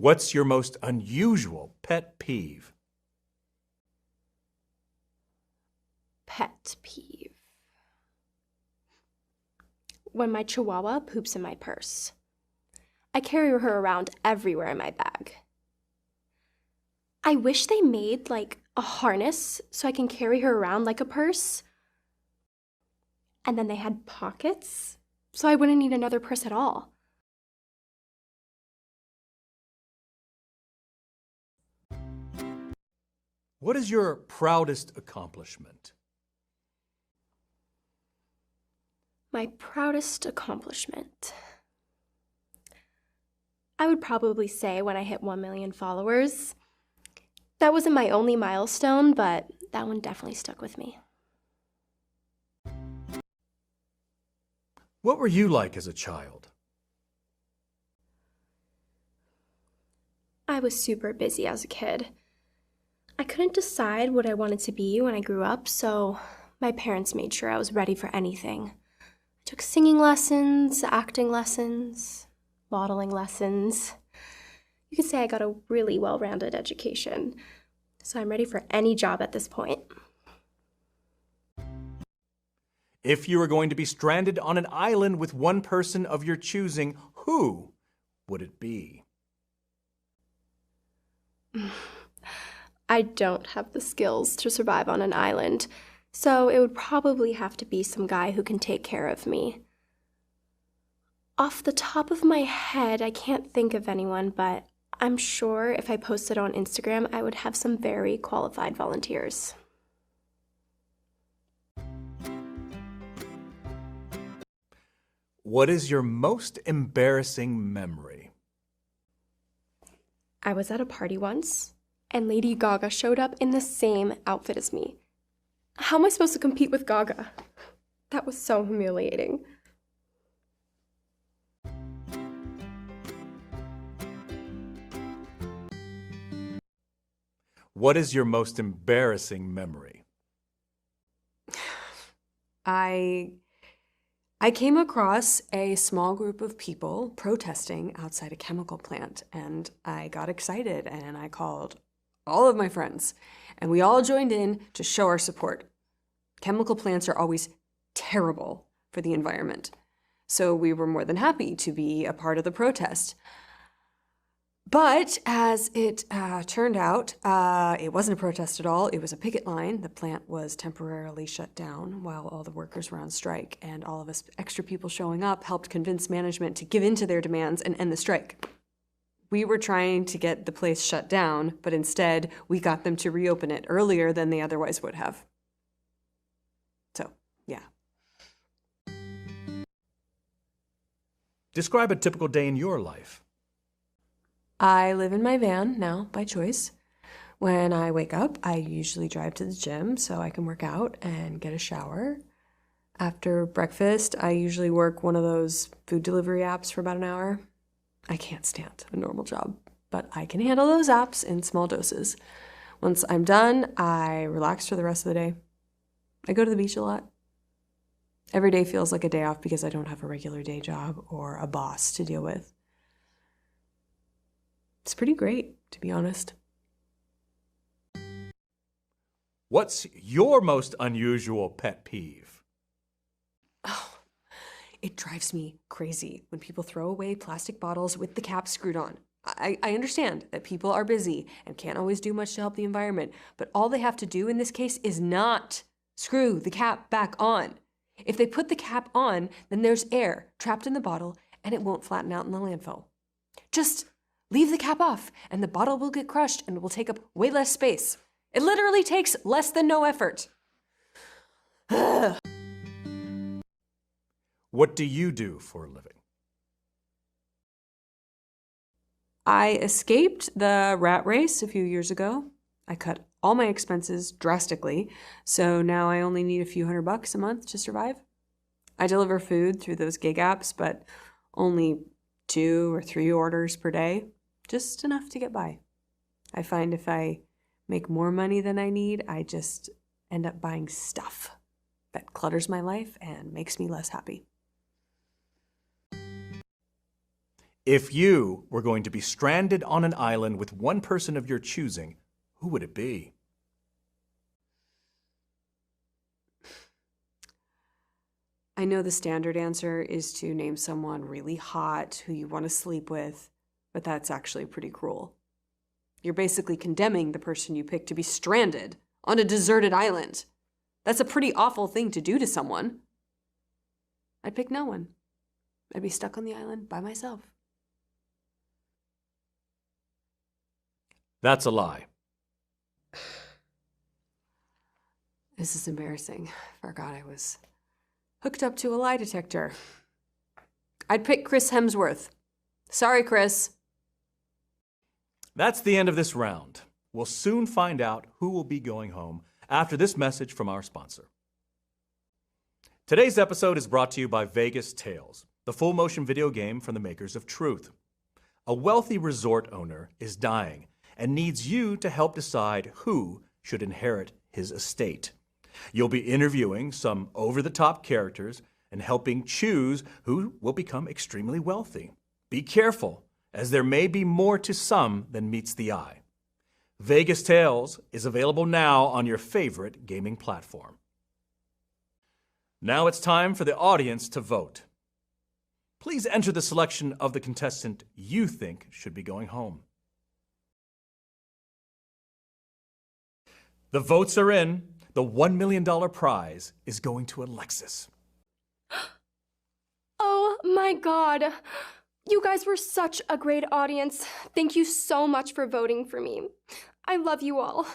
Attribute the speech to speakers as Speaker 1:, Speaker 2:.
Speaker 1: What's your most unusual pet peeve?
Speaker 2: Pet peeve. When my chihuahua poops in my purse. I carry her around everywhere in my bag. I wish they made like a harness so I can carry her around like a purse. And then they had pockets so I wouldn't need another purse at all.
Speaker 1: What is your proudest accomplishment?
Speaker 2: My proudest accomplishment. I would probably say when I hit 1 million followers. That wasn't my only milestone, but that one definitely stuck with me.
Speaker 1: What were you like as a child?
Speaker 2: I was super busy as a kid. I couldn't decide what I wanted to be when I grew up, so my parents made sure I was ready for anything. I took singing lessons, acting lessons, modeling lessons. You could say I got a really well-rounded education, so I'm ready for any job at this point.
Speaker 1: If you were going to be stranded on an island with one person of your choosing, who would it be?
Speaker 2: I don't have the skills to survive on an island, so it would probably have to be some guy who can take care of me. Off the top of my head, I can't think of anyone, but I'm sure if I posted on Instagram, I would have some very qualified volunteers.
Speaker 1: What is your most embarrassing memory?
Speaker 2: I was at a party once, and Lady Gaga showed up in the same outfit as me. How am I supposed to compete with Gaga? That was so humiliating.
Speaker 1: What is your most embarrassing memory?
Speaker 3: I came across a small group of people protesting outside a chemical plant, and I got excited and I called all of my friends, and we all joined in to show our support. Chemical plants are always terrible for the environment, so we were more than happy to be a part of the protest. But as it turned out, it wasn't a protest at all. It was a picket line. The plant was temporarily shut down while all the workers were on strike, and all of us extra people showing up helped convince management to give in to their demands and end the strike. We were trying to get the place shut down, but instead we got them to reopen it earlier than they otherwise would have. So, yeah.
Speaker 1: Describe a typical day in your life.
Speaker 3: I live in my van now by choice. When I wake up, I usually drive to the gym so I can work out and get a shower. After breakfast, I usually work one of those food delivery apps for about an hour. I can't stand a normal job, but I can handle those apps in small doses. Once I'm done, I relax for the rest of the day. I go to the beach a lot. Every day feels like a day off because I don't have a regular day job or a boss to deal with. It's pretty great, to be honest.
Speaker 1: What's your most unusual pet peeve?
Speaker 3: Oh, it drives me crazy when people throw away plastic bottles with the cap screwed on. I understand that people are busy and can't always do much to help the environment, but all they have to do in this case is not screw the cap back on. If they put the cap on, then there's air trapped in the bottle and it won't flatten out in the landfill. Just leave the cap off and the bottle will get crushed and will take up way less space. It literally takes less than no effort.
Speaker 1: What do you do for a living?
Speaker 3: I escaped the rat race a few years ago. I cut all my expenses drastically, so now I only need a few $100 a month to survive. I deliver food through those gig apps, but only 2 or 3 orders per day, just enough to get by. I find if I make more money than I need, I just end up buying stuff that clutters my life and makes me less happy.
Speaker 1: If you were going to be stranded on an island with one person of your choosing, who would it be?
Speaker 3: I know the standard answer is to name someone really hot who you want to sleep with, but that's actually pretty cruel. You're basically condemning the person you picked to be stranded on a deserted island. That's a pretty awful thing to do to someone. I'd pick no one. I'd be stuck on the island by myself.
Speaker 1: That's a lie.
Speaker 3: This is embarrassing. Forgot I was hooked up to a lie detector. I'd pick Chris Hemsworth. Sorry, Chris.
Speaker 1: That's the end of this round. We'll soon find out who will be going home after this message from our sponsor. Today's episode is brought to you by Vegas Tales, the full-motion video game from the makers of Truth. A wealthy resort owner is dying and needs you to help decide who should inherit his estate. You'll be interviewing some over-the-top characters and helping choose who will become extremely wealthy. Be careful, as there may be more to some than meets the eye. Vegas Tales is available now on your favorite gaming platform. Now it's time for the audience to vote. Please enter the selection of the contestant you think should be going home. The votes are in. The $1 million prize is going to Alexis.
Speaker 2: Oh my God. You guys were such a great audience. Thank you so much for voting for me. I love you all.